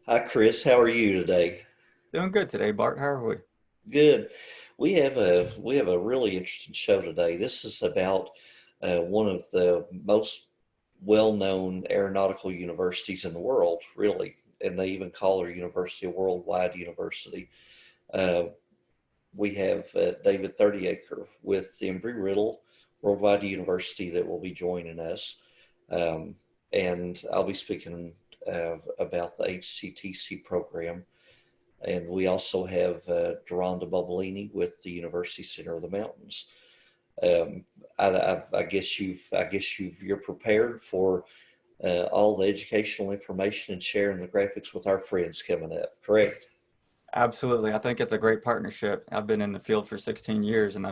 Hi, Chris. How are you today? Doing good today, Bart. How are we? Good. We have a really interesting show today. This is about one of the most well-known aeronautical universities in the world, really, and they even call their university a worldwide university. Uh, we have David 30acre with Embry-Riddle Worldwide University that will be joining us, um, and I'll be speaking about the HCTC program. And we also have Deronda Bobbolini with the University Center of the Mountains. Um, you're prepared for all the educational information and sharing the graphics with our friends coming up, correct? Absolutely. I think it's a great partnership. I've been in the field for 16 years and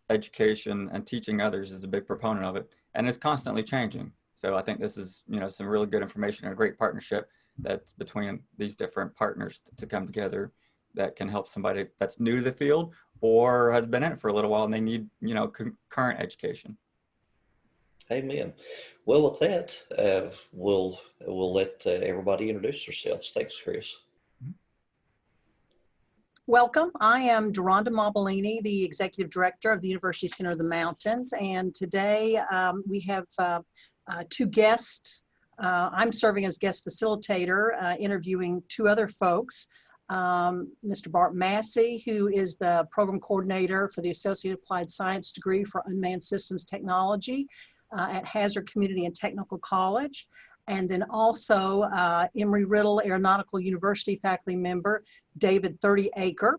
education and teaching others is a big proponent of it. And it's constantly changing. So I think this is, some really good information and a great partnership that's between these different partners to come together that can help somebody that's new to the field or has been in it for a little while and they need, current education. Amen. Well, with that, we'll let everybody introduce themselves. Thanks, Chris. Welcome. I am Deronda Mobilini, the Executive Director of the University Center of the Mountains, and today we have two guests. I'm serving as guest facilitator, interviewing two other folks. Mr. Bart Massey, who is the Program Coordinator for the Associate Applied Science degree for Unmanned Systems Technology at Hazard Community and Technical College. And then also Embry-Riddle Aeronautical University faculty member, David 30acre.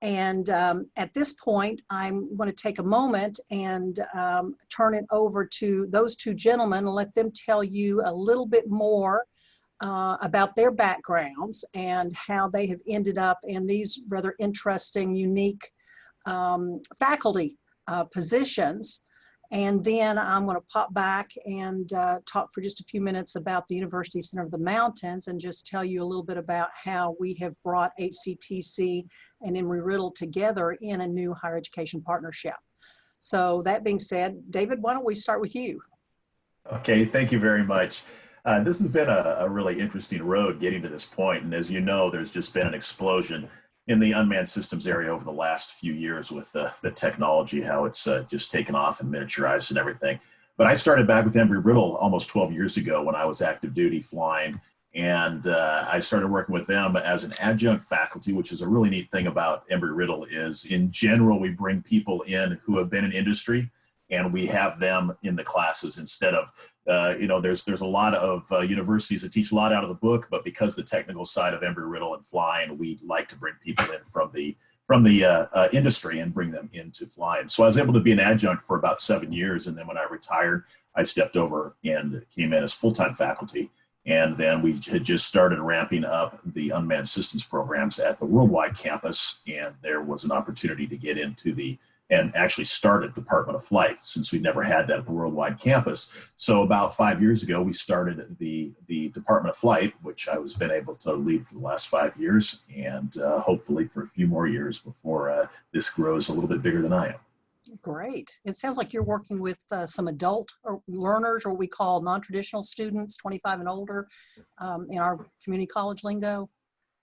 And at this point, I'm going to take a moment and turn it over to those two gentlemen and let them tell you a little bit more about their backgrounds and how they have ended up in these rather interesting, unique faculty positions. And then I'm going to pop back and talk for just a few minutes about the University Center of the Mountains and just tell you a little bit about how we have brought HCTC and Embry-Riddle together in a new higher education partnership. So that being said, David, why don't we start with you? Okay, thank you very much. This has been a really interesting road getting to this point. And as you know, there's just been an explosion in the unmanned systems area over the last few years with the technology, how it's just taken off and miniaturized and everything. But I started back with Embry-Riddle almost 12 years ago when I was active duty flying. And I started working with them as an adjunct faculty, which is a really neat thing about Embry-Riddle is in general, we bring people in who have been in industry and we have them in the classes instead of there's a lot of universities that teach a lot out of the book, but because the technical side of Embry-Riddle and flying, we like to bring people in from the industry and bring them into flying. So I was able to be an adjunct for about 7 years, and then when I retired, I stepped over and came in as full-time faculty. And then we had just started ramping up the unmanned systems programs at the Worldwide campus, and there was an opportunity to get into and actually started Department of Flight since we never had that at the Worldwide campus. So about 5 years ago, we started the Department of Flight, which I was been able to lead for the last 5 years and hopefully for a few more years before this grows a little bit bigger than I am. Great. It sounds like you're working with some adult learners, or we call non-traditional students, 25 and older, in our community college lingo.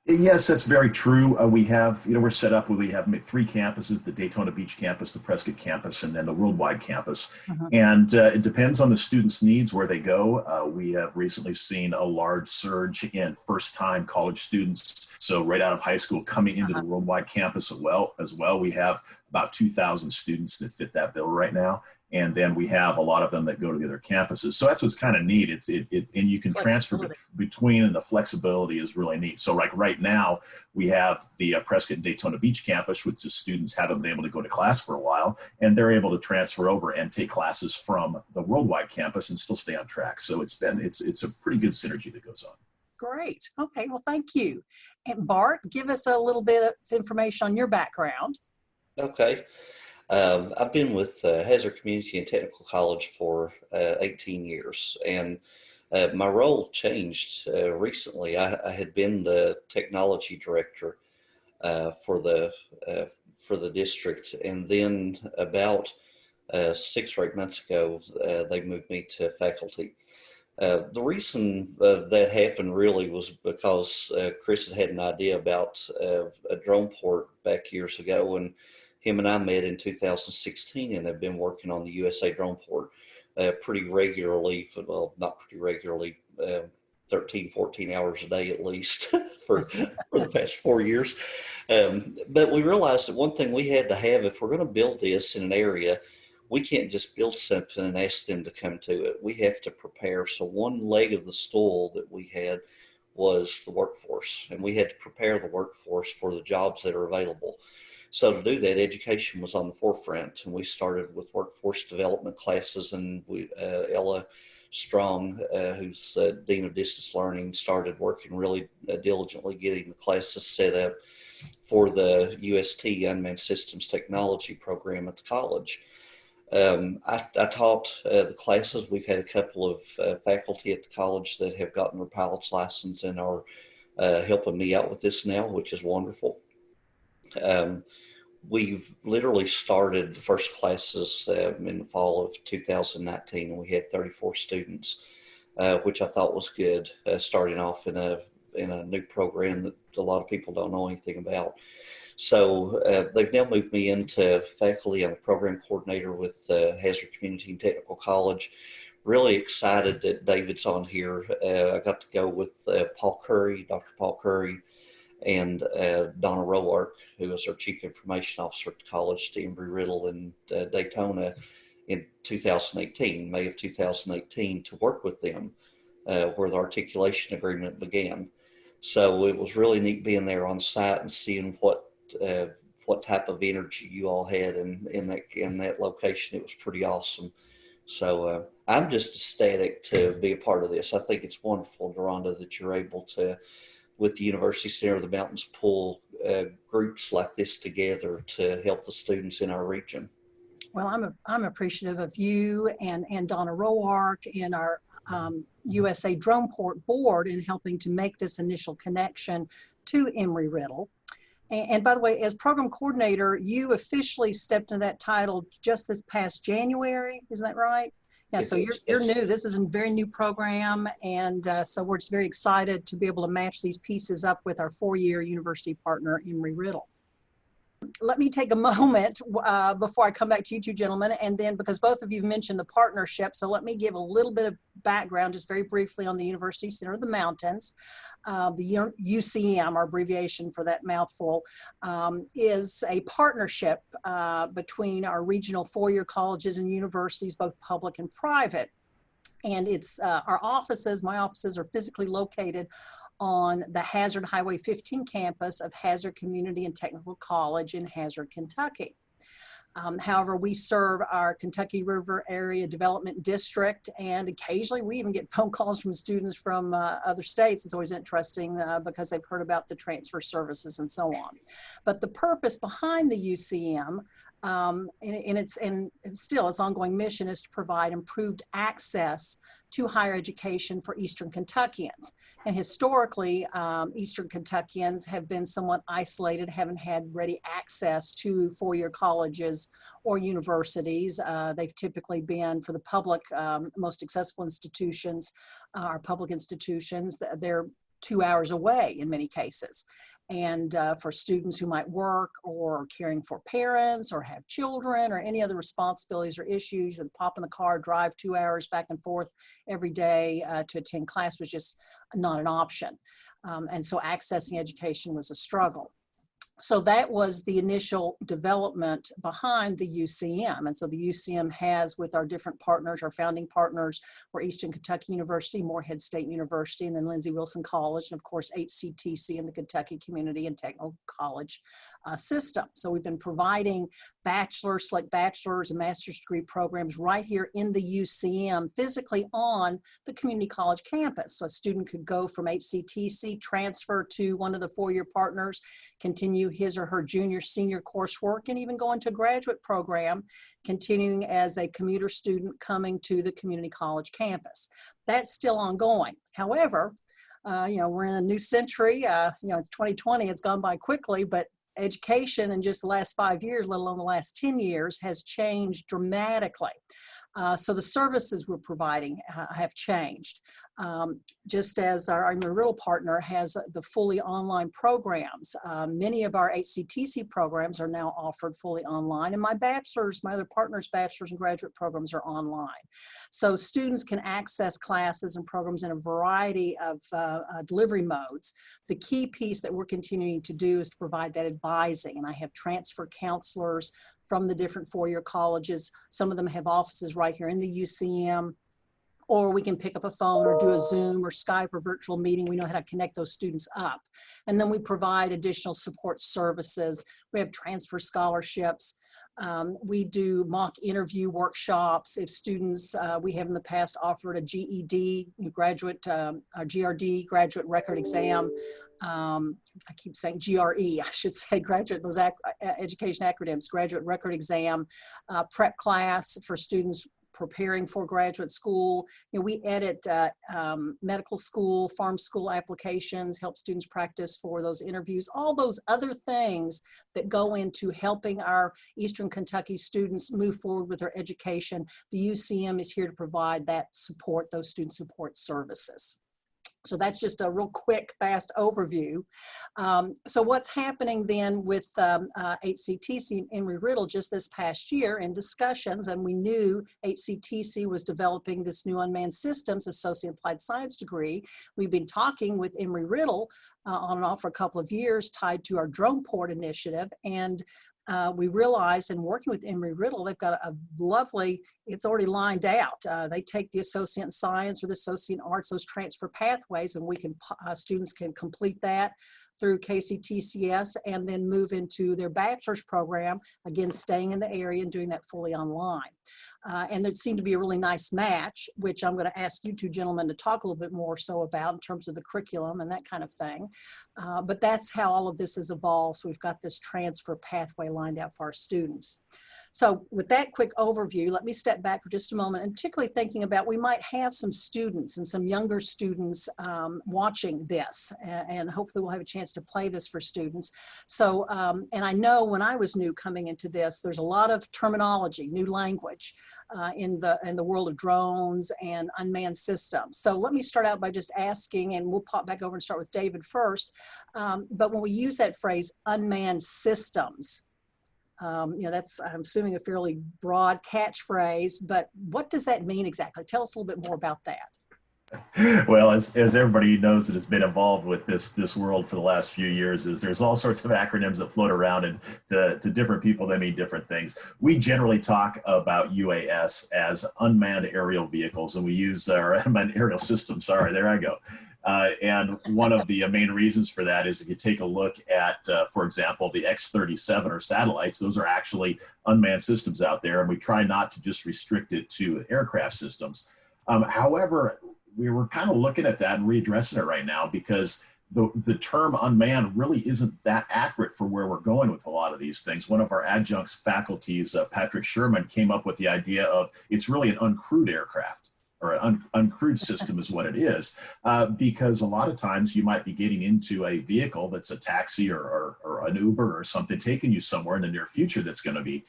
Yes, that's very true. We have, we're set up where we have three campuses, the Daytona Beach campus, the Prescott campus, and then the Worldwide campus. And it depends on the students' needs where they go. We have recently seen a large surge in first-time college students. So right out of high school coming into the Worldwide campus as well. We have about 2,000 students that fit that bill right now. And then we have a lot of them that go to the other campuses. So that's what's kind of neat. And you can transfer between, and the flexibility is really neat. So like right now, we have the Prescott and Daytona Beach campus, which the students haven't been able to go to class for a while, and they're able to transfer over and take classes from the Worldwide campus and still stay on track. So it's a pretty good synergy that goes on. Great. Okay, well, thank you. And Bart, give us a little bit of information on your background. Okay. I've been with Hazard Community and Technical College for 18 years, and my role changed recently. I had been the technology director for the district, and then about 6 or 8 months ago, they moved me to faculty. The reason that happened really was because Chris had an idea about a drone port back years ago, and him and I met in 2016 and have been working on the USA drone port pretty regularly, well, not pretty regularly, 13, 14 hours a day at least for the past 4 years. But we realized that one thing we had to have, if we're going to build this in an area, we can't just build something and ask them to come to it. We have to prepare. So one leg of the stool that we had was the workforce, and we had to prepare the workforce for the jobs that are available. So to do that, education was on the forefront, and we started with workforce development classes, and Ella Strong, who's Dean of Distance Learning, started working really diligently getting the classes set up for the UST Unmanned Systems Technology program at the college. I taught the classes. We've had a couple of faculty at the college that have gotten their pilot's license and are helping me out with this now, which is wonderful. We've literally started the first classes in the fall of 2019, and we had 34 students, which I thought was good, starting off in a new program that a lot of people don't know anything about. So they've now moved me into faculty. I'm a program coordinator with Hazard Community and Technical College. Really excited that David's on here. I got to go with Paul Curry, Dr. Paul Curry, and Donna Roark, who is our Chief Information Officer at the college, to Embry-Riddle in Daytona in 2018, May of 2018, to work with them where the articulation agreement began. So it was really neat being there on site and seeing what type of energy you all had in that location. It was pretty awesome. So I'm just ecstatic to be a part of this. I think it's wonderful, Deronda, that you're able to, with the University Center of the Mountains, pull groups like this together to help the students in our region. Well, I'm appreciative of you and Donna Roark and our USA Drone Port Board in helping to make this initial connection to Embry-Riddle. And by the way, as program coordinator, you officially stepped into that title just this past January. Isn't that right? Yeah, so you're new. This is a very new program, and so we're just very excited to be able to match these pieces up with our 4-year university partner, Embry-Riddle. Let me take a moment before I come back to you two gentlemen, and then because both of you mentioned the partnership, so let me give a little bit of background just very briefly on the University Center of the Mountains. The UCM, our abbreviation for that mouthful, is a partnership between our regional 4-year colleges and universities, both public and private. And it's our offices, my offices are physically located on the Hazard Highway 15 campus of Hazard Community and Technical College in Hazard, Kentucky. However, we serve our Kentucky River Area Development District, and occasionally we even get phone calls from students from other states. It's always interesting because they've heard about the transfer services and so on. But the purpose behind the UCM and its ongoing mission is to provide improved access to higher education for Eastern Kentuckians. And historically, Eastern Kentuckians have been somewhat isolated, haven't had ready access to 4-year colleges or universities. They've typically been, for the public, most accessible institutions, our public institutions, they're 2 hours away in many cases. And for students who might work or caring for parents or have children or any other responsibilities or issues, you pop in the car, drive 2 hours back and forth every day to attend class was just not an option. And so accessing education was a struggle. So that was the initial development behind the UCM. And so the UCM has, with our different partners, our founding partners, were Eastern Kentucky University, Morehead State University, and then Lindsey Wilson College, and of course HCTC and the Kentucky Community and Technical College system. So we've been providing select bachelor's and master's degree programs right here in the UCM, physically on the community college campus. So a student could go from HCTC, transfer to one of the 4-year partners, continue his or her junior, senior coursework, and even go into a graduate program, continuing as a commuter student coming to the community college campus. That's still ongoing. However, we're in a new century. It's 2020, it's gone by quickly, but education in just the last 5 years, let alone the last 10 years, has changed dramatically. So the services we're providing have changed. Just as our Embry-Riddle partner has the fully online programs, many of our HCTC programs are now offered fully online, and my other partner's bachelor's and graduate programs are online. So students can access classes and programs in a variety of delivery modes. The key piece that we're continuing to do is to provide that advising, and I have transfer counselors from the different four-year colleges. Some of them have offices right here in the UCM, or we can pick up a phone or do a Zoom or Skype or virtual meeting. We know how to connect those students up. And then we provide additional support services. We have transfer scholarships. We do mock interview workshops. If students, we have in the past offered a GED, graduate, GRD, graduate record exam. I keep saying GRE, I should say, graduate, those education acronyms, graduate record exam, prep class for students preparing for graduate school. We edit medical school, farm school applications, help students practice for those interviews, all those other things that go into helping our Eastern Kentucky students move forward with their education. The UCM is here to provide that support, those student support services. So that's just a real quick, fast overview. So what's happening then with HCTC and Embry-Riddle just this past year in discussions, and we knew HCTC was developing this new unmanned systems associate applied science degree. We've been talking with Embry-Riddle on and off for a couple of years tied to our drone port initiative, and we realized in working with Embry-Riddle, they've got a lovely, it's already lined out. They take the associate in science or the associate in arts, those transfer pathways, and we can, students can complete that through KCTCS and then move into their bachelor's program, again, staying in the area and doing that fully online. And there seemed to be a really nice match, which I'm going to ask you two gentlemen to talk a little bit more so about in terms of the curriculum and that kind of thing. But that's how all of this has evolved. So we've got this transfer pathway lined out for our students. So with that quick overview, let me step back for just a moment, and particularly thinking about, we might have some students and some younger students watching this, and hopefully we'll have a chance to play this for students. So, and I know when I was new coming into this, there's a lot of terminology, new language in the world of drones and unmanned systems. So let me start out by just asking, and we'll pop back over and start with David first, but when we use that phrase, unmanned systems, that's, I'm assuming, a fairly broad catchphrase, but what does that mean exactly? Tell us a little bit more about that. Well, as everybody knows that has been involved with this world for the last few years, is there's all sorts of acronyms that float around, and to different people they mean different things. We generally talk about UAS as unmanned aerial vehicles, and we use our unmanned aerial system. Sorry, there I go. And one of the main reasons for that is if you take a look at, for example, the X-37 or satellites, those are actually unmanned systems out there, and we try not to just restrict it to aircraft systems. However, we were kind of looking at that and readdressing it right now, because the term unmanned really isn't that accurate for where we're going with a lot of these things. One of our adjuncts faculties, Patrick Sherman, came up with the idea of it's really an uncrewed aircraft, or an uncrewed system is what it is, because a lot of times you might be getting into a vehicle that's a taxi or an Uber or something taking you somewhere in the near future that's going to be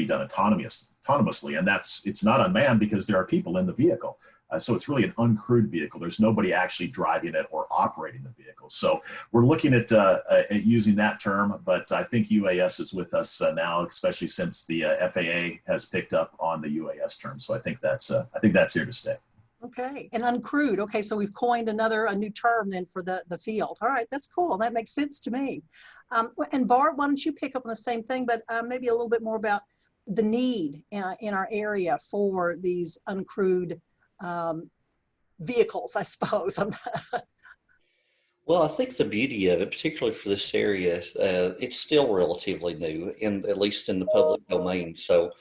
done autonomously, and it's not unmanned because there are people in the vehicle. So it's really an uncrewed vehicle. There's nobody actually driving it or operating the vehicle. So we're looking at using that term, but I think UAS is with us now, especially since the FAA has picked up on the UAS term. So I think that's here to stay. Okay, and uncrewed. Okay, so we've coined a new term then for the field. All right, that's cool. That makes sense to me. And Bart, why don't you pick up on the same thing, but maybe a little bit more about the need in our area for these uncrewed vehicles, I suppose. Well, I think the beauty of it, particularly for this area, it's still relatively new, at least in the public domain. So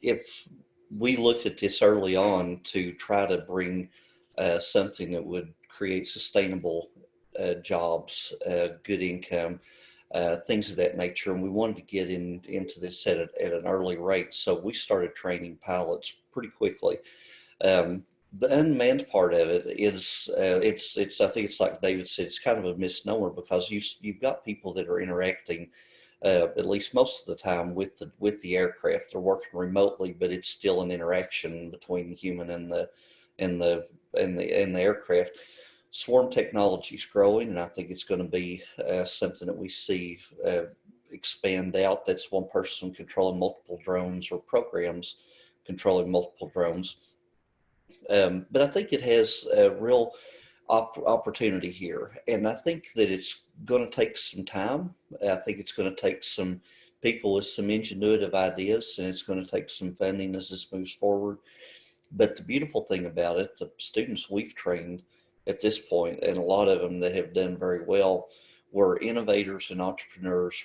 if we looked at this early on to try to bring something that would create sustainable jobs, good income, things of that nature, and we wanted to get into this at an early rate. So we started training pilots pretty quickly. The unmanned part of it is, I think it's like David said, it's kind of a misnomer, because you've got people that are interacting at least most of the time with the aircraft. They're working remotely, but it's still an interaction between the human and the aircraft. Swarm technology is growing, and I think it's going to be something that we see expand out. That's one person controlling multiple drones or programs controlling multiple drones. But I think it has a real opportunity here, and I think that it's going to take some time. I think it's going to take some people with some ingenuitive ideas, and it's going to take some funding as this moves forward. But the beautiful thing about it, the students we've trained at this point, and a lot of them that have done very well, were innovators and entrepreneurs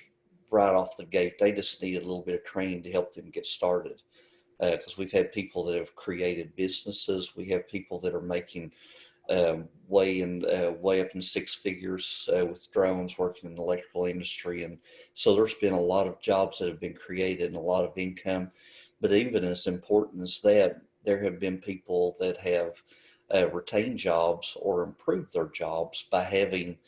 right off the gate. They just needed a little bit of training to help them get started. Because we've had people that have created businesses. We have people that are making way up in six figures with drones, working in the electrical industry. And so there's been a lot of jobs that have been created and a lot of income. But even as important as that, there have been people that have retained jobs or improved their jobs by having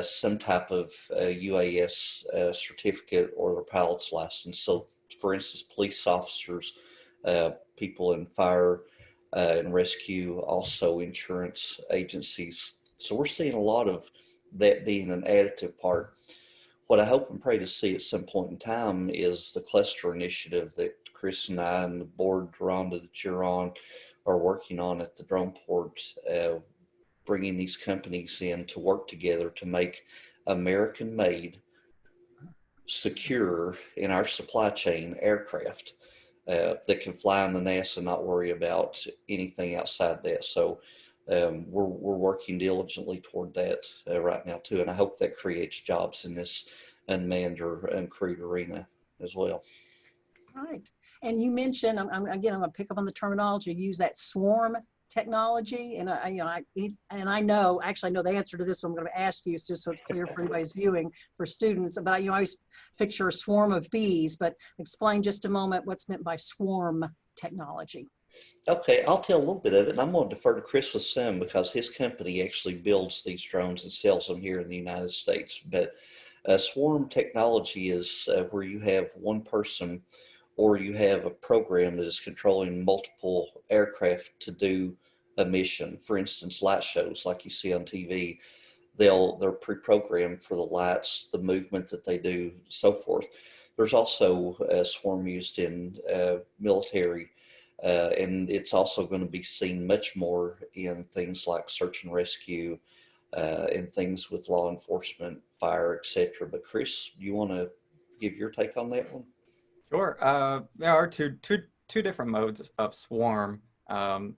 some type of UAS certificate or their pilot's license. So, for instance, police officers, people in fire and rescue, also insurance agencies. So we're seeing a lot of that being an additive part. What I hope and pray to see at some point in time is the cluster initiative that Chris and I and the board, Rhonda, that you're on, are working on at the drone port, bringing these companies in to work together to make American-made, secure in our supply chain aircraft that can fly in the NASA and not worry about anything outside that. So we're working diligently toward that right now too, and I hope that creates jobs in this unmanned or uncrewed arena as well. Right. And you mentioned, I'm going to pick up on the terminology, use that swarm technology. And I know the answer to this one I'm going to ask you, just so it's clear for anybody's viewing, for students. But I always picture a swarm of bees, but explain just a moment what's meant by swarm technology. Okay, I'll tell a little bit of it, and I'm going to defer to Chris with some because his company actually builds these drones and sells them here in the United States. But swarm technology is where you have one person or you have a program that is controlling multiple aircraft to do a mission. For instance, light shows like you see on TV, they're pre-programmed for the lights, the movement that they do, so forth. There's also a swarm used in military, and it's also going to be seen much more in things like search and rescue, and things with law enforcement, fire, etc. But Chris, you want to give your take on that one? Sure. There are two different modes of swarm.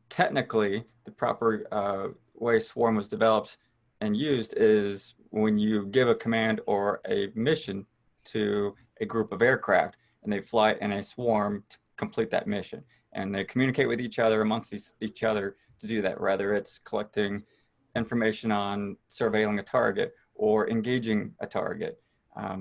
Technically, the proper way swarm was developed and used is when you give a command or a mission to a group of aircraft, and they fly in a swarm to complete that mission. And they communicate with each other amongst each other to do that, whether it's collecting information on surveilling a target or engaging a target.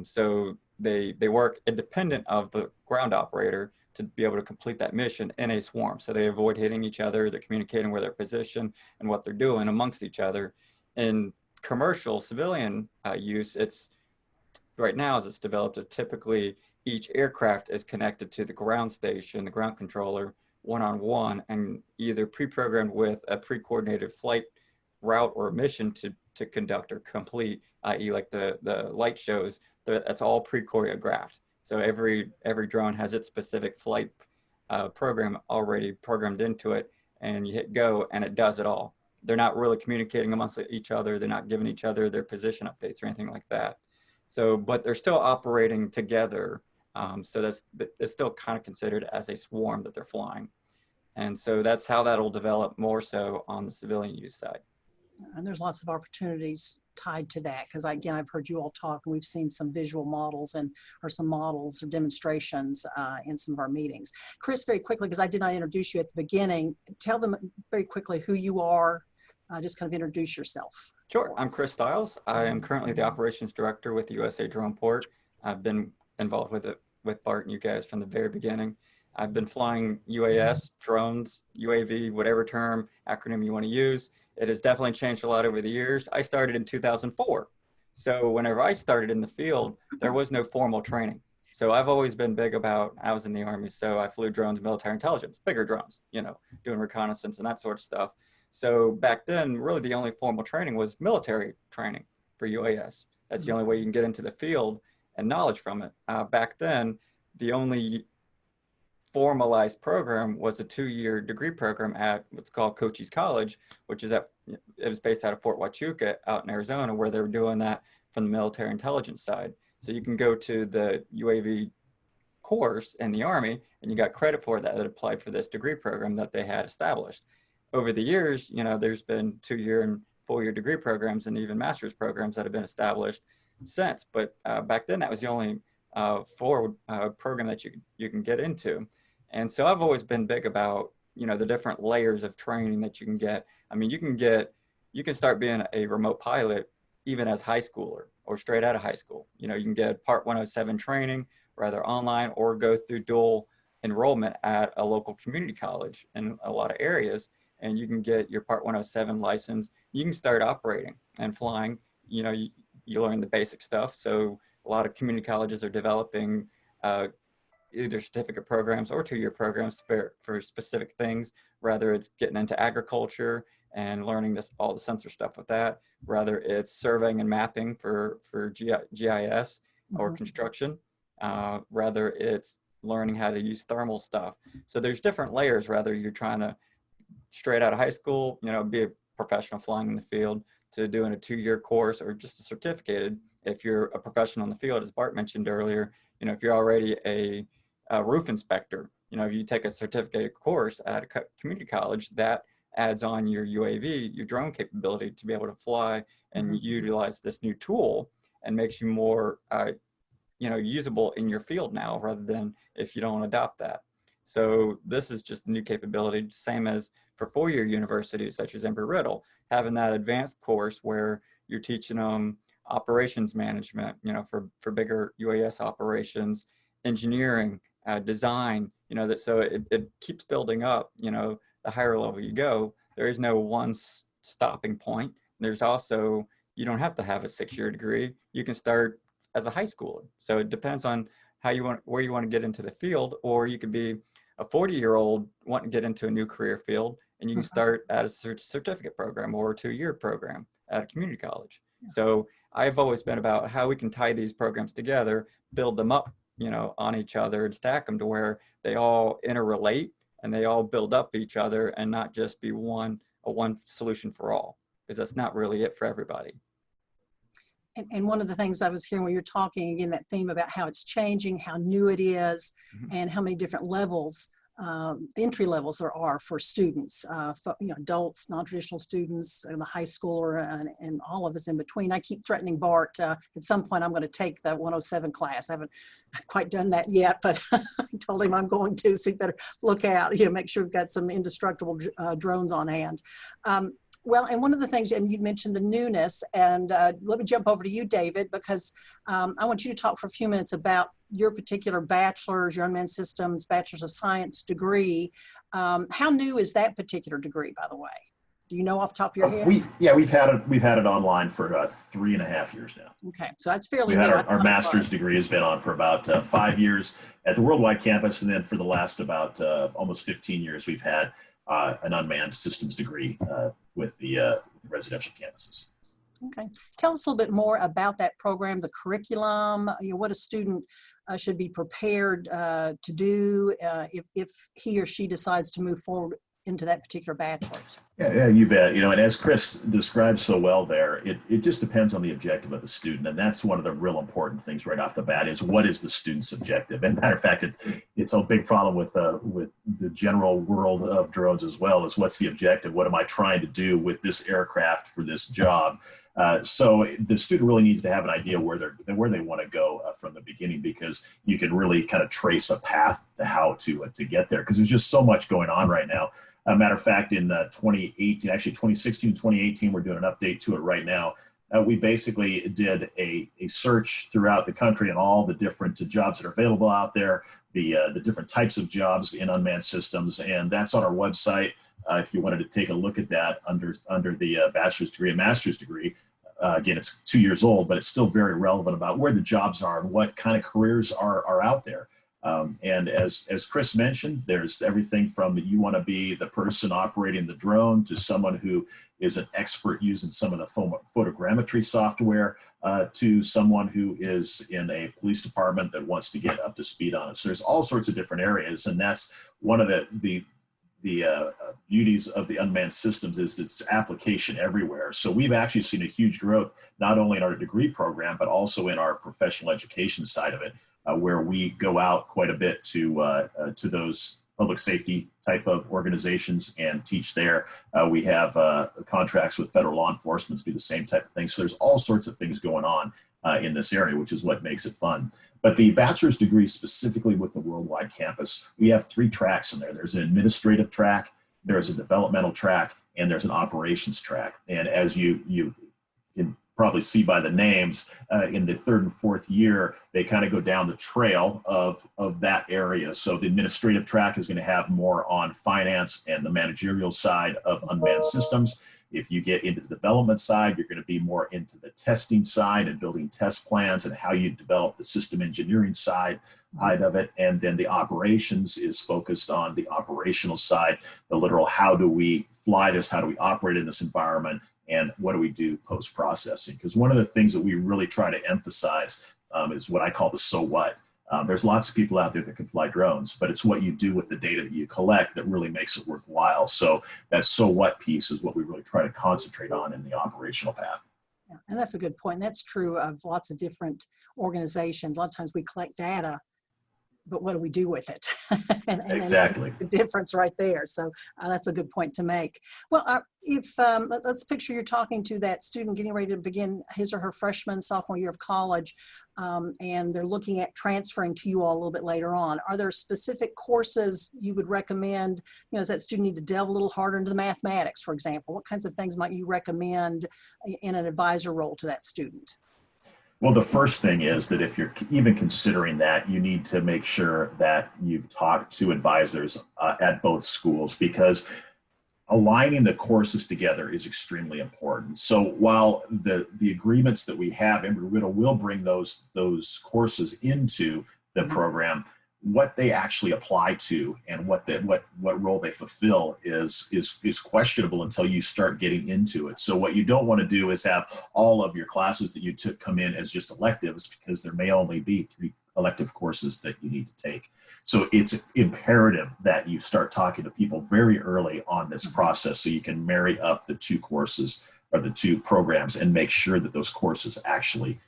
So they work independent of the ground operator to be able to complete that mission in a swarm. So they avoid hitting each other, they're communicating where their position and what they're doing amongst each other. In commercial civilian use, it's right now as it's developed, it's typically each aircraft is connected to the ground station, the ground controller, one-on-one, and either pre-programmed with a pre-coordinated flight route or mission to conduct or complete, i.e. like the light shows, that's all pre-choreographed. So every drone has its specific flight program already programmed into it, and you hit go and it does it all. They're not really communicating amongst each other. They're not giving each other their position updates or anything like that. So, but they're still operating together. So it's still kind of considered as a swarm that they're flying. And so that's how that'll develop more so on the civilian use side. And there's lots of opportunities tied to that because, again, I've heard you all talk and we've seen some visual models or some models or demonstrations in some of our meetings. Chris, very quickly, because I did not introduce you at the beginning, tell them very quickly who you are. Just kind of introduce yourself. Sure. I'm Chris Stiles. I am currently the operations director with the USA Drone Port. I've been involved with Bart and you guys from the very beginning. I've been flying UAS, drones, UAV, whatever term, acronym you want to use. It has definitely changed a lot over the years. I started in 2004. So whenever I started in the field, there was no formal training. So I've always been big about, I was in the Army, so I flew drones, military intelligence, bigger drones, doing reconnaissance and that sort of stuff. So back then, really the only formal training was military training for UAS. That's the only way you can get into the field and knowledge from it. Back then, the only formalized program was a 2-year degree program at what's called Cochise College, which is it was based out of Fort Huachuca out in Arizona, where they were doing that from the military intelligence side. So you can go to the UAV course in the Army and you got credit for that applied for this degree program that they had established. Over the years, there's been 2-year and 4-year degree programs and even master's programs that have been established since. But back then, that was the only forward program that you can get into. And so I've always been big about, the different layers of training that you can get. I mean, you can start being a remote pilot even as high schooler or straight out of high school. You can get Part 107 training, rather online, or go through dual enrollment at a local community college in a lot of areas. And you can get your Part 107 license. You can start operating and flying. You learn the basic stuff. So a lot of community colleges are developing either certificate programs or 2-year programs for specific things. Rather it's getting into agriculture and learning all the sensor stuff with that. Rather it's surveying and mapping for GIS or construction. Rather it's learning how to use thermal stuff. So there's different layers, whether you're trying to straight out of high school, be a professional flying in the field, to doing a 2-year course or just a certificated. If you're a professional in the field, as Bart mentioned earlier, if you're already a roof inspector, if you take a certificated course at a community college, that adds on your UAV, your drone capability to be able to fly and utilize this new tool, and makes you more, usable in your field now, rather than if you don't adopt that. So this is just a new capability, same as for 4-year universities such as Embry-Riddle, having that advanced course where you're teaching them operations management, for bigger UAS operations, engineering, design, so it keeps building up. The higher level you go, there is no one stopping point. There's also, you don't have to have a 6-year degree. You can start as a high schooler. So it depends on where you want to get into the field, or you could be a 40-year-old wanting to get into a new career field, and you can start at a certificate program or a 2-year program at a community college. So I've always been about how we can tie these programs together, build them up, on each other, and stack them to where they all interrelate and they all build up each other, and not just be one solution for all, because that's not really it for everybody. And one of the things I was hearing when you're talking, again, that theme about how it's changing, how new it is, and how many different levels, entry levels there are for students, adults, non-traditional students, and the high schooler, and all of us in between. I keep threatening Bart, at some point I'm going to take the 107 class. I haven't quite done that yet, but I told him I'm going to, so you better look out, make sure we've got some indestructible drones on hand. Well, and one of the things, and you mentioned the newness, and let me jump over to you, David, because I want you to talk for a few minutes about your particular bachelor's, your unmanned systems, bachelor's of science degree. How new is that particular degree, by the way? Do you know off the top of your head? We've had it online for 3.5 years now. Okay, so that's fairly new. Our master's degree has been on for about 5 years at the Worldwide campus, and then for the last about almost 15 years, we've had an unmanned systems degree with the residential campuses. Okay. Tell us a little bit more about that program, the curriculum, what a student should be prepared to do if he or she decides to move forward into that particular bachelor's. Yeah, you bet. And as Chris described so well there, it just depends on the objective of the student. And that's one of the real important things right off the bat, is what is the student's objective? And matter of fact, it's a big problem with the general world of drones as well, is what's the objective? What am I trying to do with this aircraft for this job? So the student really needs to have an idea where they want to go from the beginning, because you can really kind of trace a path to how to get there, because there's just so much going on right now. Matter of fact, in 2018, actually 2016 and 2018, we're doing an update to it right now. We basically did a search throughout the country on all the different jobs that are available out there, the different types of jobs in unmanned systems, and that's on our website. If you wanted to take a look at that under the bachelor's degree and master's degree, again, it's 2 years old, but it's still very relevant about where the jobs are and what kind of careers are out there. And as Chris mentioned, there's everything from you want to be the person operating the drone to someone who is an expert using some of the photogrammetry software to someone who is in a police department that wants to get up to speed on it. So there's all sorts of different areas, and that's one of the beauties of the unmanned systems is its application everywhere. So we've actually seen a huge growth, not only in our degree program, but also in our professional education side of it, where we go out quite a bit to those public safety type of organizations and teach there. We have contracts with federal law enforcement to do the same type of thing. So there's all sorts of things going on in this area, which is what makes it fun. But the bachelor's degree specifically with the Worldwide Campus, we have 3 tracks in there. There's an administrative track, there's a developmental track, and there's an operations track. And as you can probably see by the names, in the 3rd and 4th year, they kind of go down the trail of that area. So the administrative track is going to have more on finance and the managerial side of unmanned systems. If you get into the development side, you're going to be more into the testing side and building test plans and how you develop the system engineering side of it. And then the operations is focused on the operational side, the literal how do we fly this, how do we operate in this environment, and what do we do post-processing? Because one of the things that we really try to emphasize is what I call the so what. There's lots of people out there that can fly drones, but it's what you do with the data that you collect that really makes it worthwhile. So that so what piece is what we really try to concentrate on in the operational path. Yeah, and that's a good point. And that's true of lots of different organizations. A lot of times we collect data, but what do we do with it? and Exactly. The difference right there. So that's a good point to make. Well, let's picture you're talking to that student getting ready to begin his or her freshman, sophomore year of college, and they're looking at transferring to you all a little bit later on. Are there specific courses you would recommend? You know, does that student need to delve a little harder into the mathematics, for example? What kinds of things might you recommend in an advisor role to that student? Well, the first thing is that if you're even considering that, you need to make sure that you've talked to advisors at both schools, because aligning the courses together is extremely important. So while the agreements that we have, Embry-Riddle will bring those courses into the program, what they actually apply to and what role they fulfill is questionable until you start getting into it. So what you don't want to do is have all of your classes that you took come in as just electives, because there may only be 3 elective courses that you need to take. So it's imperative that you start talking to people very early on this process so you can marry up the 2 courses or the 2 programs and make sure that those courses actually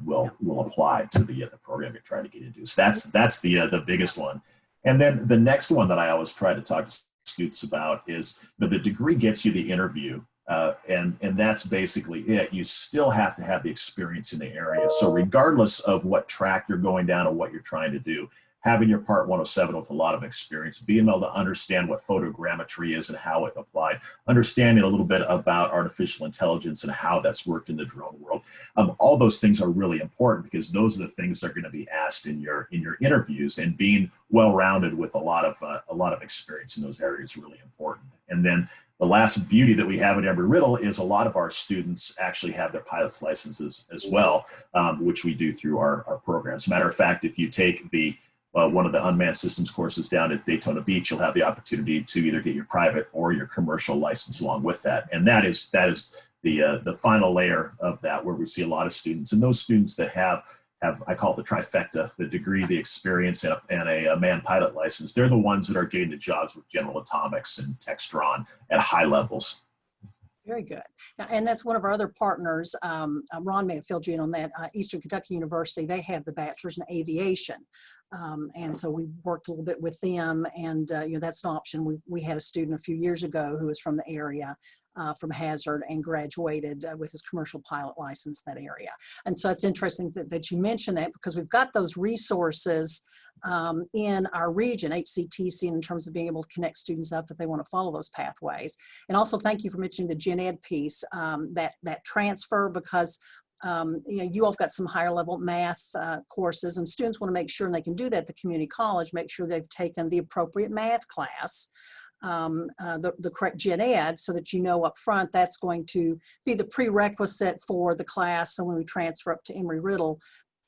will apply to the program you're trying to get into. So that's the biggest one. And then the next one that I always try to talk to students about is, you know, the degree gets you the interview, and that's basically it. You still have to have the experience in the area. So regardless of what track you're going down or what you're trying to do, having your Part 107 with a lot of experience, being able to understand what photogrammetry is and how it applied, understanding a little bit about artificial intelligence and how that's worked in the drone world. All those things are really important, because those are the things that are going to be asked in your interviews, and being well-rounded with a lot of experience in those areas is really important. And then the last beauty that we have at Embry-Riddle is a lot of our students actually have their pilot's licenses as well, which we do through our program. As a matter of fact, if you take one of the unmanned systems courses down at Daytona Beach, you'll have the opportunity to either get your private or your commercial license along with that. And that is the final layer of that, where we see a lot of students, and those students that have I call it the trifecta, the degree, the experience, and a manned pilot license. They're the ones that are getting the jobs with General Atomics and Textron at high levels. Very good. Now, and that's one of our other partners. Ron may have filled you in on that. Eastern Kentucky University, they have the bachelor's in aviation. And so we worked a little bit with them, and you know, that's an option. We had a student a few years ago who was from the area, from Hazard, and graduated with his commercial pilot license in that area. And so it's interesting that you mentioned that, because we've got those resources in our region, HCTC, in terms of being able to connect students up if they want to follow those pathways. And also thank you for mentioning the gen ed piece, that transfer, because you know, you all have got some higher level math courses, and students want to make sure, and they can do that at the community college, make sure they've taken the appropriate math class the correct gen ed, so that you know up front that's going to be the prerequisite for the class. So when we transfer up to Embry-Riddle,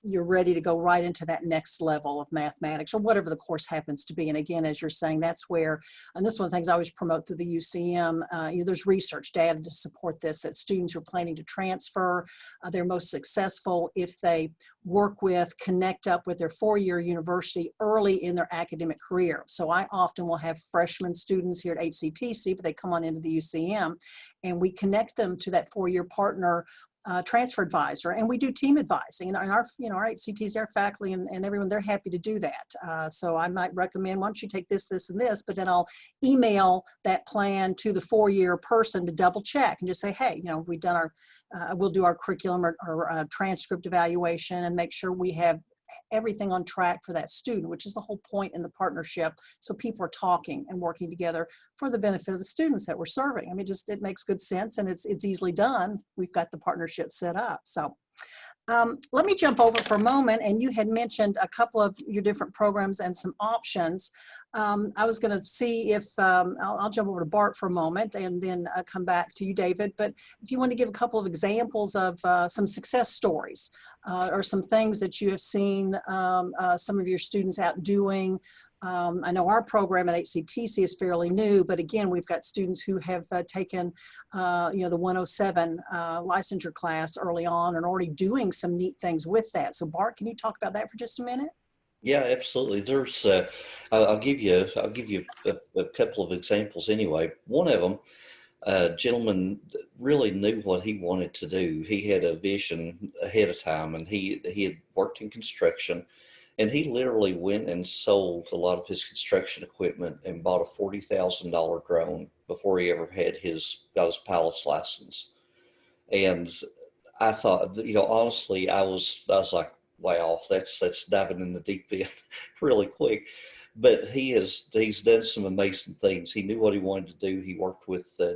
you're ready to go right into that next level of mathematics or whatever the course happens to be. And again, as you're saying, that's where, and this is one of the things I always promote through the UCM, there's research data to support this, that students who are planning to transfer, they're most successful if they work with, connect up with their four-year university early in their academic career. So I often will have freshman students here at HCTC, but they come on into the UCM, and we connect them to that four-year partner transfer advisor, and we do team advising. And our HCTs, our faculty and everyone, they're happy to do that. So I might recommend, why don't you take this, this, and this, but then I'll email that plan to the four-year person to double check and just say, hey, we've done we'll do our curriculum or transcript evaluation and make sure we have everything on track for that student, which is the whole point in the partnership. So people are talking and working together for the benefit of the students that we're serving. I mean, it makes good sense, and it's easily done. We've got the partnership set up. So let me jump over for a moment, and you had mentioned a couple of your different programs and some options. I was going to see if I'll jump over to Bart for a moment and then come back to you, David. But if you want to give a couple of examples of some success stories or some things that you have seen some of your students out doing. I know our program at HCTC is fairly new, but again, we've got students who have taken, the 107 licensure class early on and already doing some neat things with that. So Bart, can you talk about that for just a minute? Yeah, absolutely. There's, I'll give you a couple of examples anyway. One of them, a gentleman really knew what he wanted to do. He had a vision ahead of time, and he had worked in construction, and he literally went and sold a lot of his construction equipment and bought a $40,000 drone before he ever got his pilot's license. And I thought, honestly, I was like, wow, that's diving in the deep end really quick. But he's done some amazing things. He knew what he wanted to do. He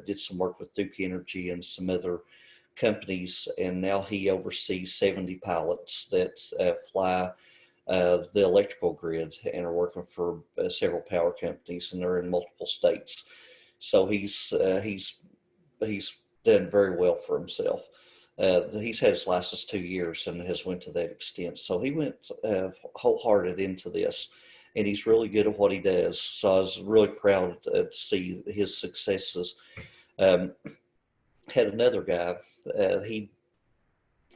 did some work with Duke Energy and some other companies, and now he oversees 70 pilots that fly the electrical grid and are working for several power companies, and they're in multiple states. So he's done very well for himself. He's had his license 2 years and has went to that extent. So he went wholehearted into this, and he's really good at what he does. So I was really proud to see his successes. Had another guy, he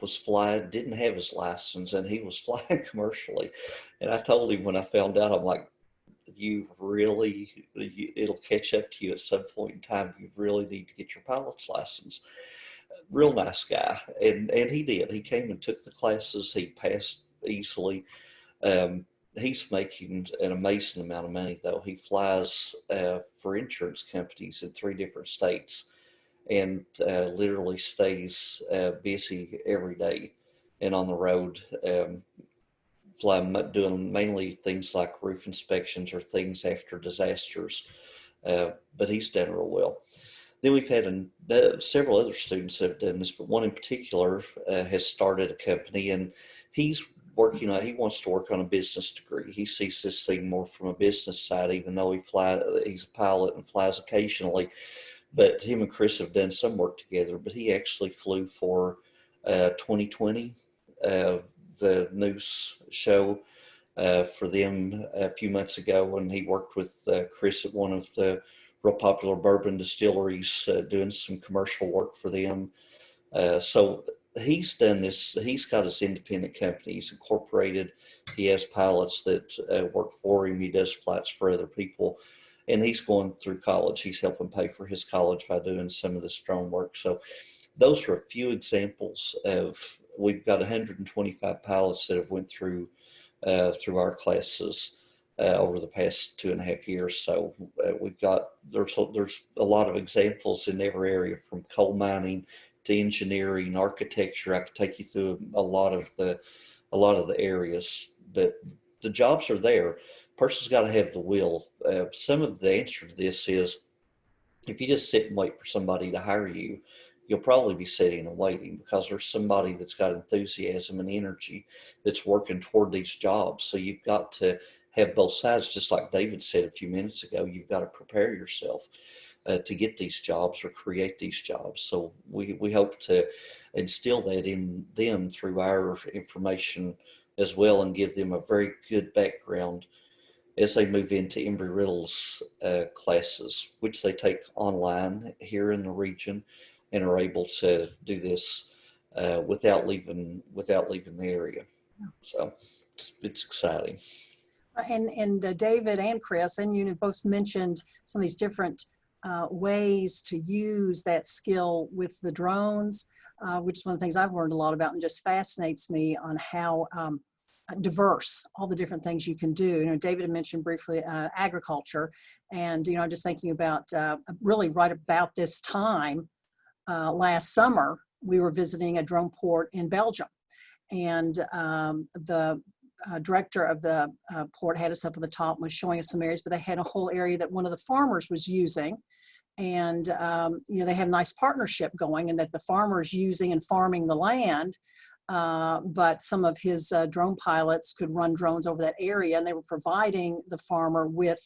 was flying, didn't have his license, and he was flying commercially. And I told him when I found out, I'm like, it'll catch up to you at some point in time. You really need to get your pilot's license. Real nice guy. And he did. He came and took the classes. He passed easily. He's making an amazing amount of money, though. He flies for insurance companies in 3 different states, and literally stays busy every day and on the road, doing mainly things like roof inspections or things after disasters. But he's done real well. Then we've had several other students that have done this, but one in particular has started a company, and he's working on, he wants to work on a business degree. He sees this thing more from a business side, even though he's a pilot and flies occasionally. But him and Chris have done some work together. But he actually flew for 2020, the news show for them a few months ago, and he worked with Chris at one of the real popular bourbon distilleries, doing some commercial work for them. So he's done this. He's got his independent company. He's incorporated. He has pilots that work for him. He does flights for other people. And he's going through college. He's helping pay for his college by doing some of this drone work. So those are a few examples of, we've got 125 pilots that have went through our classes over the past 2.5 years. So there's a lot of examples in every area, from coal mining to engineering, architecture. I could take you through a lot of the areas, but the jobs are there. Person's got to have the will. Some of the answer to this is, if you just sit and wait for somebody to hire you, you'll probably be sitting and waiting, because there's somebody that's got enthusiasm and energy that's working toward these jobs. So you've got to have both sides. Just like David said a few minutes ago, you've got to prepare yourself to get these jobs or create these jobs. So we hope to instill that in them through our information as well, and give them a very good background as they move into Embry-Riddle's classes, which they take online here in the region, and are able to do this without leaving the area. So it's exciting. And David and Chris, and you both mentioned some of these different ways to use that skill with the drones, which is one of the things I've learned a lot about, and just fascinates me on how diverse all the different things you can do. You know, David had mentioned briefly agriculture, and I'm just thinking about really right about this time last summer, we were visiting a drone port in Belgium, and the director of the port had us up at the top and was showing us some areas, but they had a whole area that one of the farmers was using. And, they have a nice partnership going, and that the farmer's using and farming the land, but some of his drone pilots could run drones over that area, and they were providing the farmer with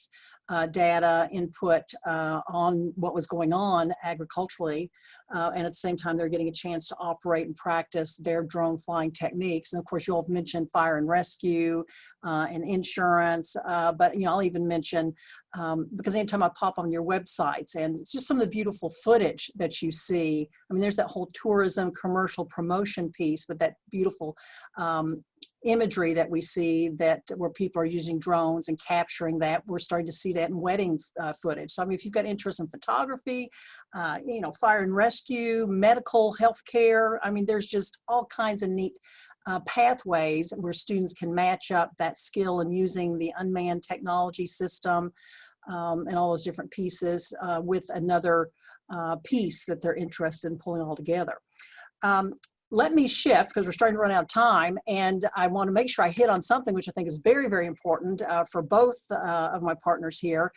data input on what was going on agriculturally, and at the same time they're getting a chance to operate and practice their drone flying techniques. And of course, you all have mentioned fire and rescue and insurance, but I'll even mention, because anytime I pop on your websites, and it's just some of the beautiful footage that you see. I mean, there's that whole tourism commercial promotion piece, but that beautiful imagery that we see, that where people are using drones and capturing that. We're starting to see that in wedding footage. So I mean, if you've got interest in photography, fire and rescue, medical, healthcare, I mean, there's just all kinds of neat pathways where students can match up that skill in using the unmanned technology system and all those different pieces with another piece that they're interested in pulling all together. Let me shift, because we're starting to run out of time, and I want to make sure I hit on something which I think is very, very important for both of my partners here.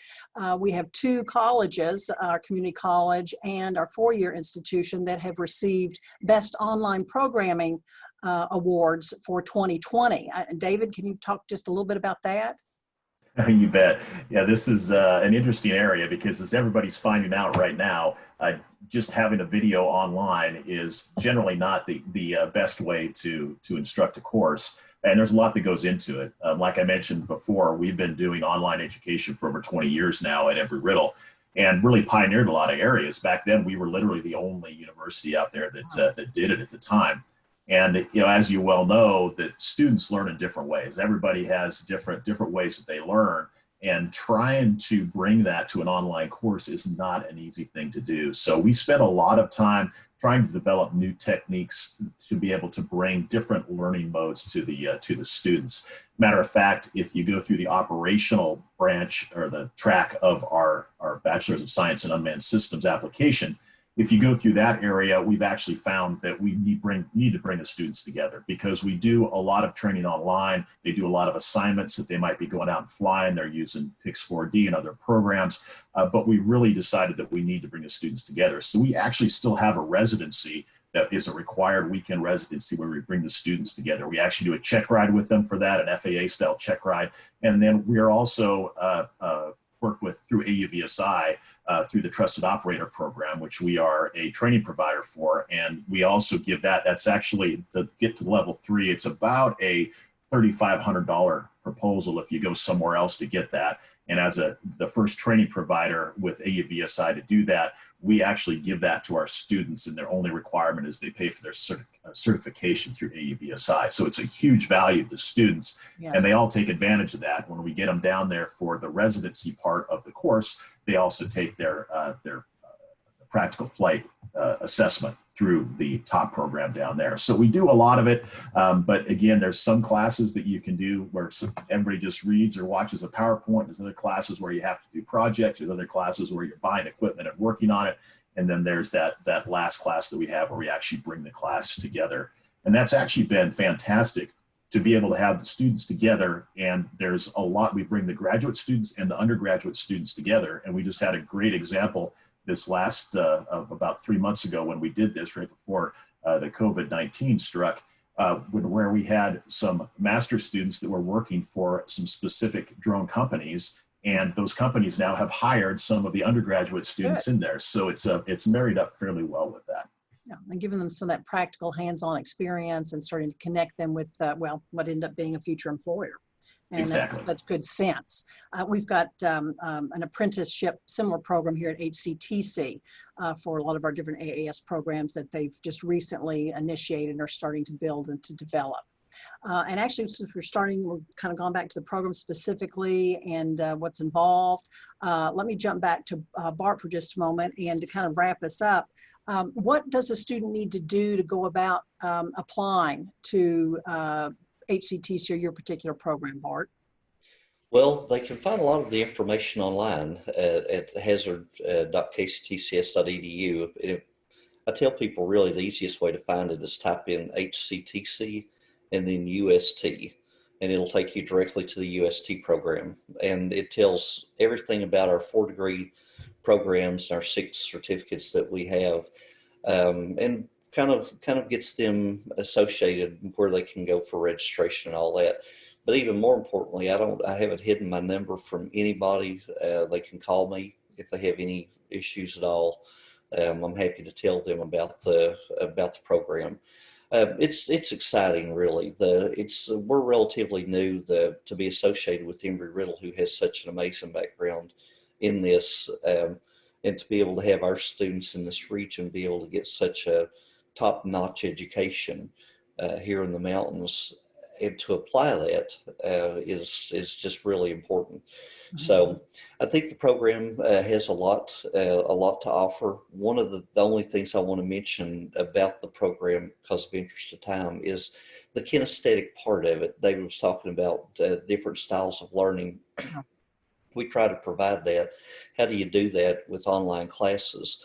We have two colleges, our community college and our four-year institution, that have received Best Online Programming awards for 2020. David, can you talk just a little bit about that? You bet. Yeah, this is an interesting area, because as everybody's finding out right now, just having a video online is generally not the best way to instruct a course. And there's a lot that goes into it. Like I mentioned before, we've been doing online education for over 20 years now at Embry-Riddle, and really pioneered a lot of areas. Back then, we were literally the only university out there that did it at the time. And as you well know, that students learn in different ways. Everybody has different ways that they learn, and trying to bring that to an online course is not an easy thing to do. So we spent a lot of time trying to develop new techniques to be able to bring different learning modes to the students. Matter of fact, if you go through the operational branch or the track of our Bachelor's of Science in Unmanned Systems application, if you go through that area, we've actually found that we need to bring the students together, because we do a lot of training online. They do a lot of assignments that they might be going out and flying. They're using Pix4D and other programs, but we really decided that we need to bring the students together. So we actually still have a residency that is a required weekend residency where we bring the students together. We actually do a check ride with them for that, an FAA-style check ride. And then we are also work with through AUVSI through the Trusted Operator Program, which we are a training provider for. And we also give that's actually, to get to level 3, it's about a $3,500 proposal if you go somewhere else to get that. And as the first training provider with AUVSI to do that, we actually give that to our students, and their only requirement is they pay for their certification through AUVSI. So it's a huge value to the students, yes. And they all take advantage of that. When we get them down there for the residency part of the course, they also take their practical flight assessment through the top program down there. So we do a lot of it, but again, there's some classes that you can do where everybody just reads or watches a PowerPoint. There's other classes where you have to do projects. There's other classes where you're buying equipment and working on it. And then there's that last class that we have where we actually bring the class together. And that's actually been fantastic to be able to have the students together. And there's a lot, we bring the graduate students and the undergraduate students together. And we just had a great example this last of about 3 months ago when we did this right before the COVID-19 struck. where we had some master students that were working for some specific drone companies, and those companies now have hired some of the undergraduate students in there. So it's married up fairly well with that. Yeah, and giving them some of that practical hands-on experience and starting to connect them with, well, what ended up being a future employer. And Exactly. that's good sense. We've got an apprenticeship similar program here at HCTC for a lot of our different AAS programs that they've just recently initiated and are starting to build and to develop. And actually, since we're kind of gone back to the program specifically and what's involved. Let me jump back to Bart for just a moment, and to kind of wrap us up. What does a student need to do to go about applying to HCTC or your particular program, Bart? Well, they can find a lot of the information online at hazard.kctcs.edu. I tell people really the easiest way to find it is type in HCTC and then UST, and it'll take you directly to the UST program. And it tells everything about our 4-degree programs and our 6 certificates that we have, and kind of gets them associated where they can go for registration and all that. But even more importantly, I haven't hidden my number from anybody. They can call me if they have any issues at all. I'm happy to tell them about the program. It's exciting, really. We're relatively new to be associated with Embry-Riddle, who has such an amazing background in this, and to be able to have our students in this region be able to get such a top-notch education here in the mountains, and to apply that is just really important. Mm-hmm. So I think the program has a lot to offer. One of the only things I want to mention about the program, because of interest of time, is the kinesthetic part of it. David was talking about different styles of learning. We try to provide that. How do you do that with online classes?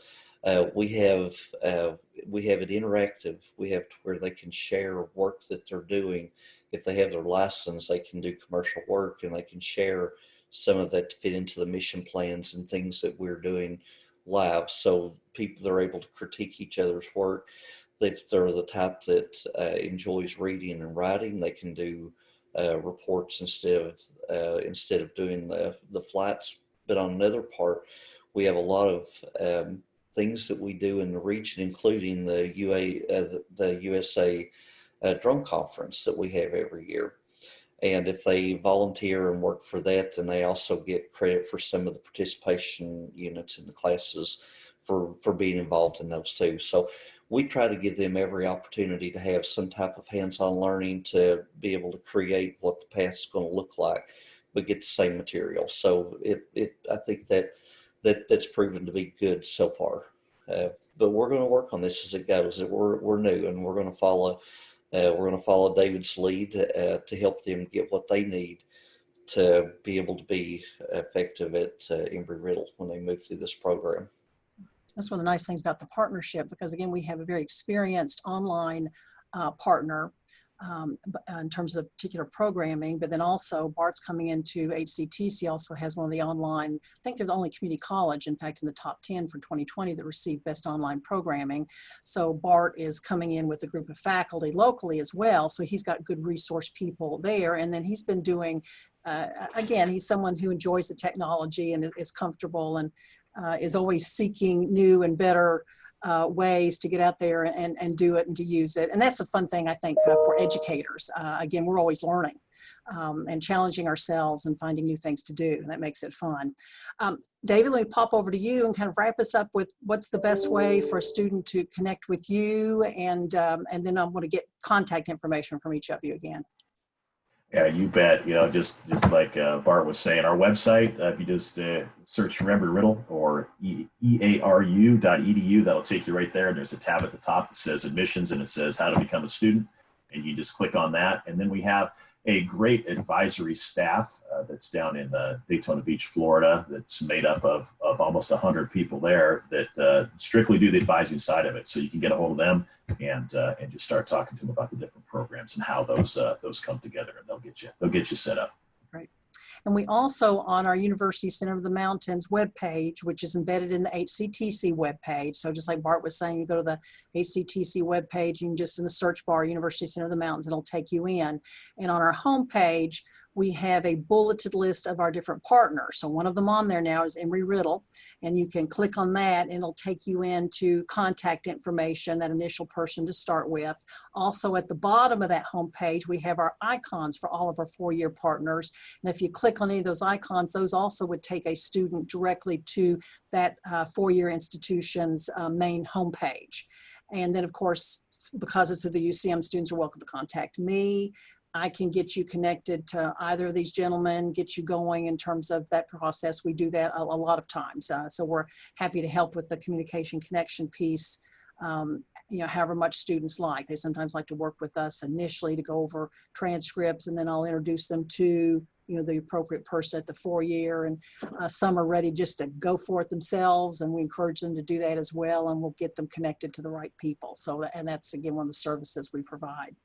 We have it interactive. We have to where they can share work that they're doing. If they have their license, they can do commercial work, and they can share some of that to fit into the mission plans and things that we're doing live. So they're able to critique each other's work. If they're the type that enjoys reading and writing, they can do reports instead of doing the flights. But on another part, we have a lot of things that we do in the region, including the USA drone conference that we have every year. And if they volunteer and work for that, then they also get credit for some of the participation units in the classes for being involved in those too. So we try to give them every opportunity to have some type of hands-on learning to be able to create what the path is going to look like, but get the same material. So I think that's proven to be good so far. But we're going to work on this as it goes. We're new, and we're going to follow David's lead to help them get what they need to be able to be effective at Embry-Riddle when they move through this program. That's one of the nice things about the partnership, because again, we have a very experienced online partner in terms of the particular programming, but then also Bart's coming into HCTC also has one of the online, I think they're the only community college, in fact, in the top 10 for 2020 that received best online programming. So Bart is coming in with a group of faculty locally as well. So he's got good resource people there. And then he's been doing, again, he's someone who enjoys the technology and is comfortable and is always seeking new and better ways to get out there and do it and to use it. And that's a fun thing, I think, for educators. Again, we're always learning and challenging ourselves and finding new things to do, and that makes it fun. David, let me pop over to you and kind of wrap us up with what's the best way for a student to connect with you, and then I want to get contact information from each of you again. Yeah, you bet. Just like Bart was saying, our website, if you just search for Embry-Riddle or earu.edu, that'll take you right there. There's a tab at the top that says admissions, and it says how to become a student. And you just click on that. And then we have a great advisory staff that's down in Daytona Beach, Florida, that's made up of almost 100 people there that strictly do the advising side of it. So you can get a hold of them and just start talking to them about the different programs and how those come together, and they'll get you set up. Right. And we also, on our University Center of the Mountains webpage, which is embedded in the HCTC webpage. So just like Bart was saying, you go to the HCTC webpage, you can just in the search bar, University Center of the Mountains, it'll take you in. And on our homepage, we have a bulleted list of our different partners. So one of them on there now is Embry-Riddle, and you can click on that and it'll take you into contact information, that initial person to start with. Also at the bottom of that homepage, we have our icons for all of our four-year partners. And if you click on any of those icons, those also would take a student directly to that four-year institution's main homepage. And then of course, because it's through the UCM, students are welcome to contact me. I can get you connected to either of these gentlemen, get you going in terms of that process. We do that a lot of times. So we're happy to help with the communication connection piece, you know, however much students like. They sometimes like to work with us initially to go over transcripts, and then I'll introduce them to, you know, the appropriate person at the four-year, and some are ready just to go for it themselves, and we encourage them to do that as well, and we'll get them connected to the right people. So, and that's again one of the services we provide.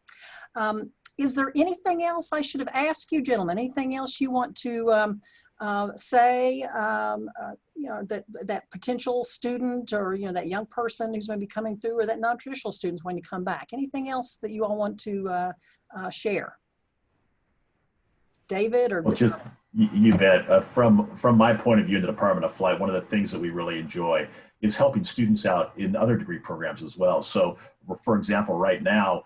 Is there anything else I should have asked you, gentlemen? Anything else you want to say, you know, that potential student, or, you know, that young person who's going to be coming through, or that non-traditional students when you come back? Anything else that you all want to share? David or? Well, just, you bet. From my point of view in the Department of Flight, one of the things that we really enjoy is helping students out in other degree programs as well. So, for example, right now,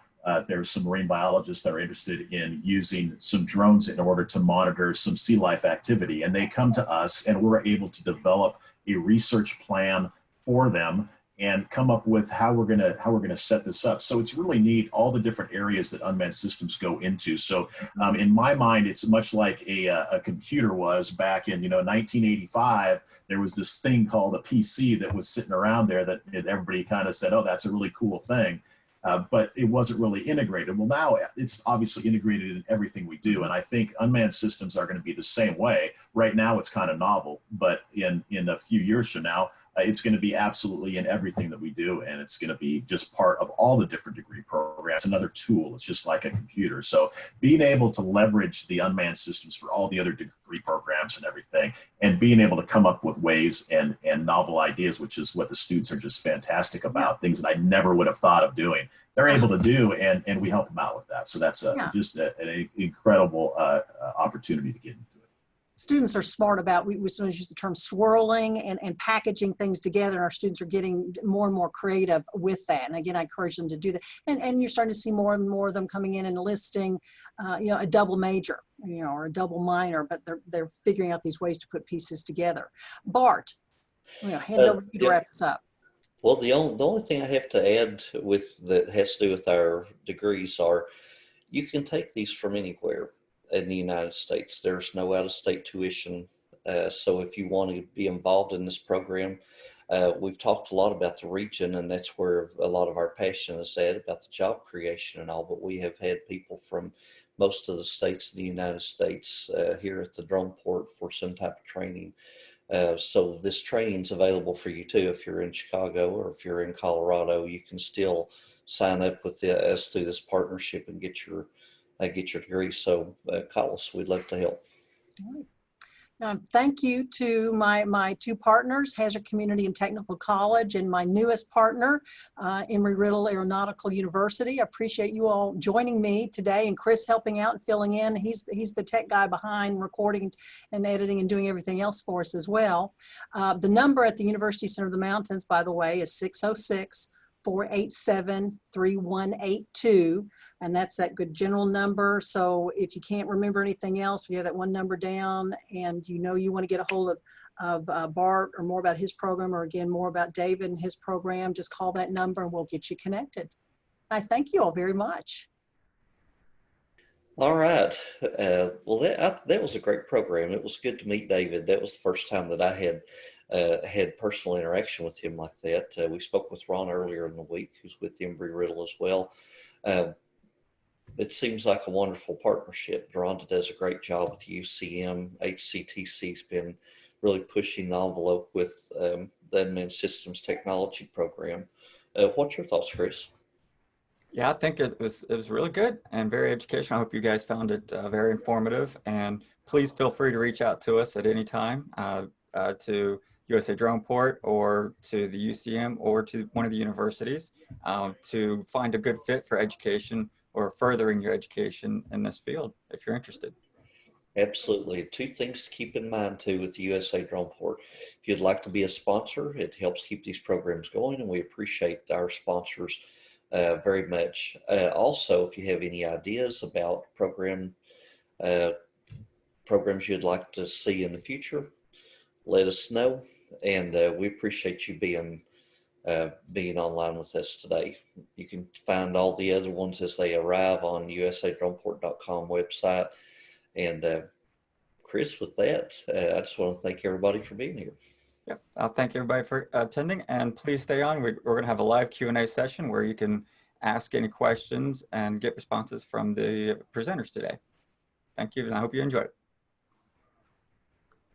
there's some marine biologists that are interested in using some drones in order to monitor some sea life activity. And they come to us, and we're able to develop a research plan for them and come up with how we're gonna set this up. So it's really neat, all the different areas that unmanned systems go into. So in my mind, it's much like a computer was back in 1985. There was this thing called a PC that was sitting around there that everybody kind of said, oh, that's a really cool thing. But it wasn't really integrated. Well, now it's obviously integrated in everything we do. And I think unmanned systems are going to be the same way. Right now, it's kind of novel, but in a few years from now, it's going to be absolutely in everything that we do. And it's going to be just part of all the different degree programs. Another tool. It's just like a computer. So being able to leverage the unmanned systems for all the other degree programs and everything, and being able to come up with ways and novel ideas, which is what the students are just fantastic about, things that I never would have thought of doing. They're able to do, and we help them out with that. So that's just an incredible opportunity to get into it. Students are smart about, we sometimes use the term swirling and packaging things together, and our students are getting more and more creative with that. And again, I encourage them to do that. And you're starting to see more and more of them coming in and enlisting, a double major, or a double minor, but they're figuring out these ways to put pieces together. Bart, hand over to you to wrap us up. Well, the only thing I have to add that has to do with our degrees are, you can take these from anywhere in the United States. There's no out-of-state tuition. So if you want to be involved in this program, we've talked a lot about the region, and that's where a lot of our passion is at, about the job creation and all, but we have had people from most of the states in the United States here at the drone port for some type of training. So this training is available for you too. If you're in Chicago or if you're in Colorado, you can still sign up with us through this partnership and get your degree. So call us. We'd love to help. All right. Thank you to my two partners, Hazard Community and Technical College, and my newest partner, Embry-Riddle Aeronautical University. I appreciate you all joining me today, and Chris helping out and filling in. He's the tech guy behind recording and editing and doing everything else for us as well. The number at the University Center of the Mountains, by the way, is 606-487-3182. And that's that good general number. So if you can't remember anything else, you have that one number down, and you want to get a hold of Bart, or more about his program, or again, more about David and his program, just call that number and we'll get you connected. I thank you all very much. All right. Well, that was a great program. It was good to meet David. That was the first time that I had personal interaction with him like that. We spoke with Ron earlier in the week, who's with Embry-Riddle as well. It seems like a wonderful partnership. Deronda does a great job with UCM. HCTC's been really pushing the envelope with the Unmanned Systems Technology program. What's your thoughts, Chris? Yeah, I think it was really good and very educational. I hope you guys found it very informative. And please feel free to reach out to us at any time to USA Droneport or to the UCM or to one of the universities to find a good fit for education or furthering your education in this field if you're interested. Absolutely. Two things to keep in mind too with the USA Droneport. If you'd like to be a sponsor, it helps keep these programs going, and we appreciate our sponsors very much. Also, if you have any ideas about uh, programs you'd like to see in the future, let us know. And we appreciate you being online with us today. You can find all the other ones as they arrive on usadroneport.com website. And Chris, with that, I just want to thank everybody for being here. Yep. Thank everybody for attending, and please stay on. We're going to have a live Q&A session where you can ask any questions and get responses from the presenters today. Thank you, and I hope you enjoyed it.